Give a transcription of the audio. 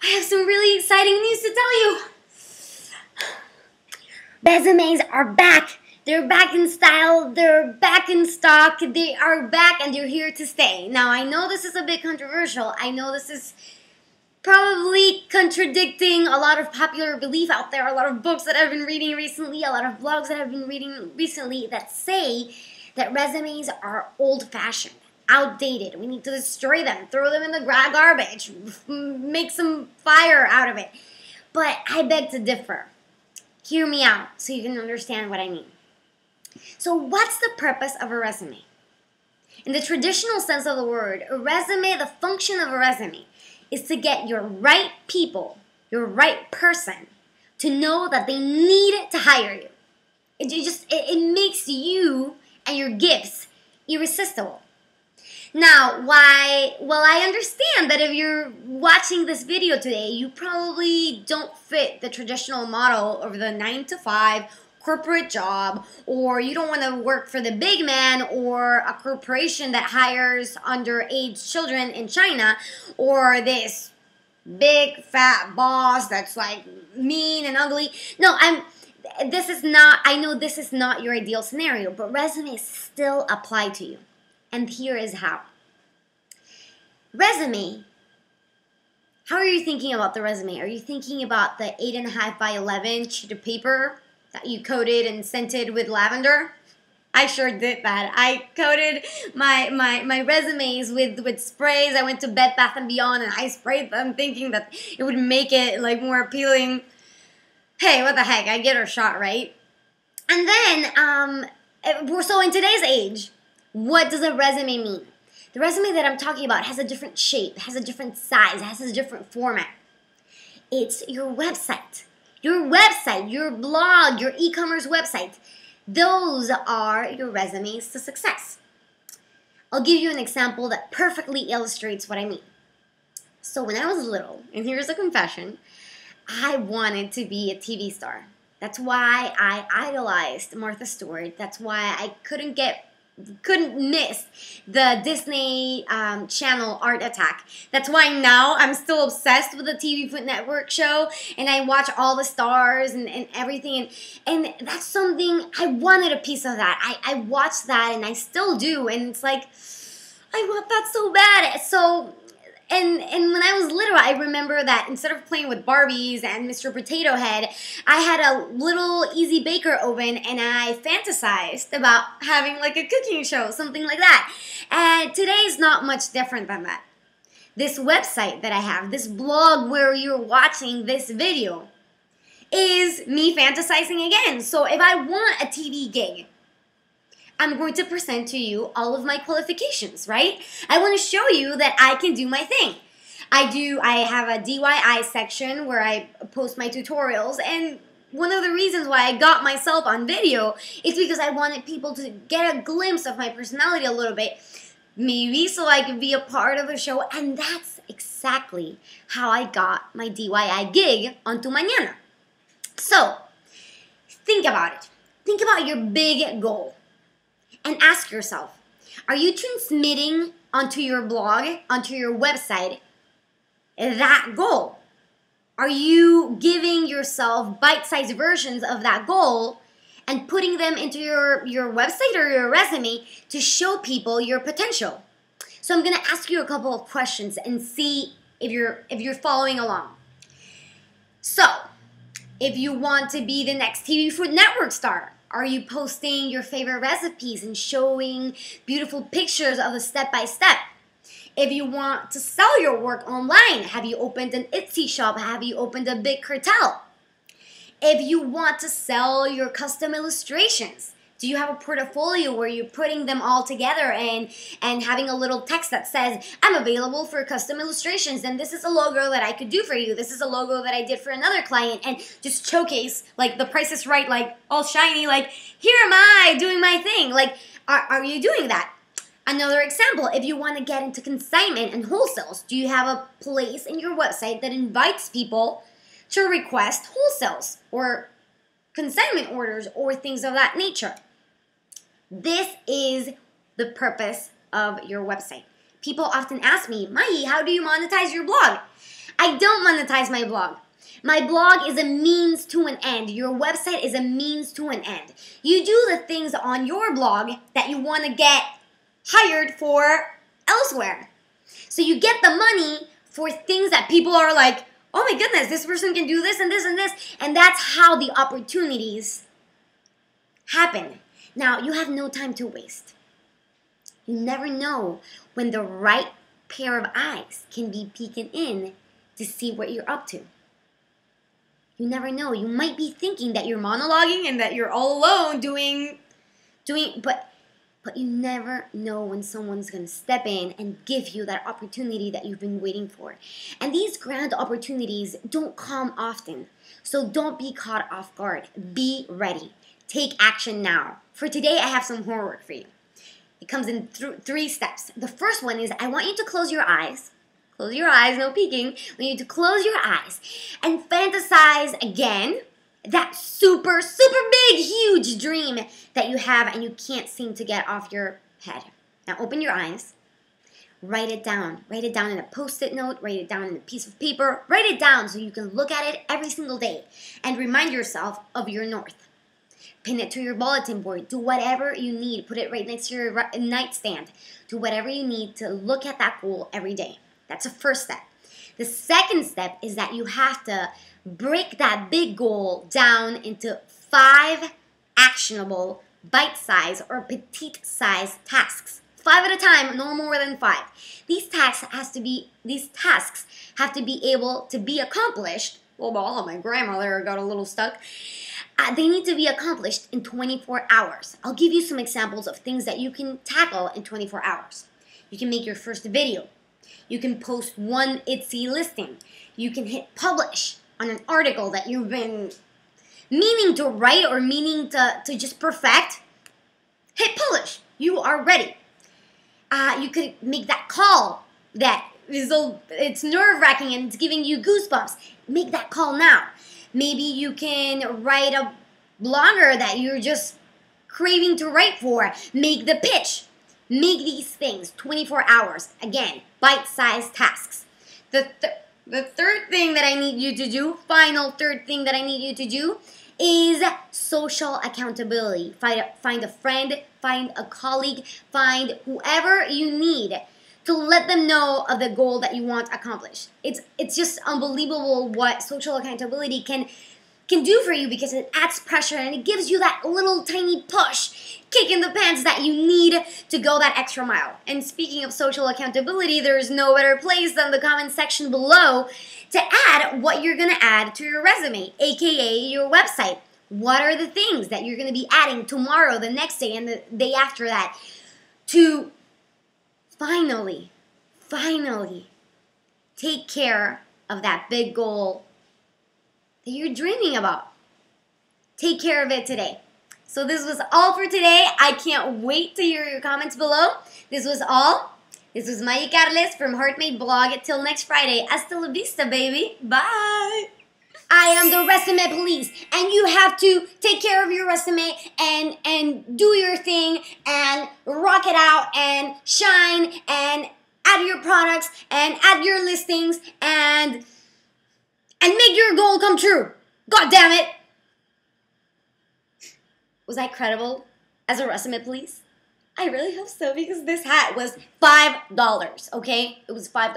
I have some really exciting news to tell you. Resumes are back. They're back in style. They're back in stock. They are back and they're here to stay. Now, I know this is a bit controversial. I know this is probably contradicting a lot of popular belief out there, a lot of books that I've been reading recently, a lot of blogs that I've been reading recently that say that resumes are old-fashioned, outdated. We need to destroy them, throw them in the garbage, make some fire out of it. But I beg to differ. Hear me out so you can understand what I mean. So what's the purpose of a resume? In the traditional sense of the word, a resume, the function of a resume, is to get your right people, your right person, to know that they need to hire you. It makes you and your gifts irresistible. Now, I understand that if you're watching this video today, you probably don't fit the traditional model of the 9-to-5 corporate job, or you don't want to work for the big man or a corporation that hires underage children in China, or this big fat boss that's like mean and ugly. No, I know this is not your ideal scenario, but resumes still apply to you. And here is how. Resume. How are you thinking about the resume? Are you thinking about the 8.5 by 11 sheet of paper that you coated and scented with lavender? I sure did that. I coated my resumes with sprays. I went to Bed Bath & Beyond and I sprayed them thinking that it would make it like more appealing. Hey, what the heck? I get her shot, right? And then, so in today's age, what does a resume mean? The resume that I'm talking about has a different shape, has a different size, has a different format. It's your website. Your website, your blog, your e-commerce website. Those are your resumes to success. I'll give you an example that perfectly illustrates what I mean. So when I was little, and here's a confession, I wanted to be a TV star. That's why I idolized Martha Stewart. That's why I couldn't miss the Disney Channel Art Attack. That's why now I'm still obsessed with the TV Food Network show, and I watch all the stars and everything, and that's something, I wanted a piece of that. I watched that, and I still do, and it's like, I want that so bad. So, and when I was little, I remember that instead of playing with Barbies and Mr. Potato Head, I had a little Easy Baker oven, and I fantasized about having like a cooking show, something like that. And today is not much different than that. This website that I have, this blog where you're watching this video, is me fantasizing again. So if I want a TV gig, I'm going to present to you all of my qualifications, right? I want to show you that I can do my thing. I have a DIY section where I post my tutorials, and one of the reasons why I got myself on video is because I wanted people to get a glimpse of my personality a little bit, maybe so I could be a part of a show, and that's exactly how I got my DIY gig on Tu Mañana. So, think about it. Think about your big goal. And ask yourself, are you transmitting onto your blog, onto your website, that goal? Are you giving yourself bite-sized versions of that goal and putting them into your website or your resume to show people your potential? So I'm going to ask you a couple of questions and see if you're following along. So, if you want to be the next TV Food Network star, are you posting your favorite recipes and showing beautiful pictures of the step-by-step? If you want to sell your work online, have you opened an Etsy shop? Have you opened a big cartel? If you want to sell your custom illustrations, do you have a portfolio where you're putting them all together and having a little text that says, I'm available for custom illustrations, and this is a logo that I could do for you. This is a logo that I did for another client, and just showcase, like, the Price is Right, like, all shiny, like, here am I doing my thing. Like, are you doing that? Another example, if you want to get into consignment and wholesales, do you have a place in your website that invites people to request wholesales or consignment orders or things of that nature? This is the purpose of your website. People often ask me, Mayi, how do you monetize your blog? I I don't monetize my blog. My blog is a means to an end. Your website is a means to an end. You do the things on your blog that you want to get hired for elsewhere. So you get the money for things that people are like, oh my goodness, this person can do this and this and this. And that's how the opportunities happen. Now, you have no time to waste. You never know when the right pair of eyes can be peeking in to see what you're up to. You never know. You might be thinking that you're monologuing and that you're all alone but you never know when someone's going to step in and give you that opportunity that you've been waiting for. And these grand opportunities don't come often. So don't be caught off guard. Be ready. Take action now. For today, I have some homework for you. It comes in three steps. The first one is I want you to close your eyes. Close your eyes, no peeking. I want you to close your eyes and fantasize again that super, super big, huge dream that you have and you can't seem to get off your head. Now open your eyes. Write it down. Write it down in a Post-it note. Write it down in a piece of paper. Write it down so you can look at it every single day and remind yourself of your north. Pin it to your bulletin board. Do whatever you need. Put it right next to your nightstand. Do whatever you need to look at that goal every day. That's the first step. The second step is that you have to break that big goal down into 5 actionable, bite-sized or petite-sized tasks. 5 at a time, no more than 5. These tasks have to be able to be accomplished. Well, my grandmother got a little stuck. They need to be accomplished in 24 hours. I'll give you some examples of things that you can tackle in 24 hours. You can make your first video. You can post one Etsy listing. You can hit publish on an article that you've been meaning to write or meaning to just perfect. Hit publish. You are ready. You could make that call that it's nerve-wracking and it's giving you goosebumps. Make that call now. Maybe you can write a blogger that you're just craving to write for. Make the pitch. Make these things 24 hours. Again, bite-sized tasks. The third thing that I need you to do, final third thing that I need you to do, is social accountability. Find a friend, find a colleague, find whoever you need to let them know of the goal that you want accomplished. It's just unbelievable what social accountability can do for you because it adds pressure and it gives you that little tiny push, kick in the pants that you need to go that extra mile. And speaking of social accountability, there's no better place than the comment section below to add what you're going to add to your resume, aka your website. What are the things that you're going to be adding tomorrow, the next day, and the day after that to finally take care of that big goal that you're dreaming about. Take care of it today. So this was all for today. I can't wait to hear your comments below. This was all. This was Mayi Carles from Heartmate Blog. Till next Friday. Hasta la vista, baby. Bye. I am the resume police, and you have to take care of your resume and do your thing and rock it out and shine and add your products and add your listings and make your goal come true. God damn it. Was I credible as a resume police? I really hope so because this hat was $5, okay? It was $5.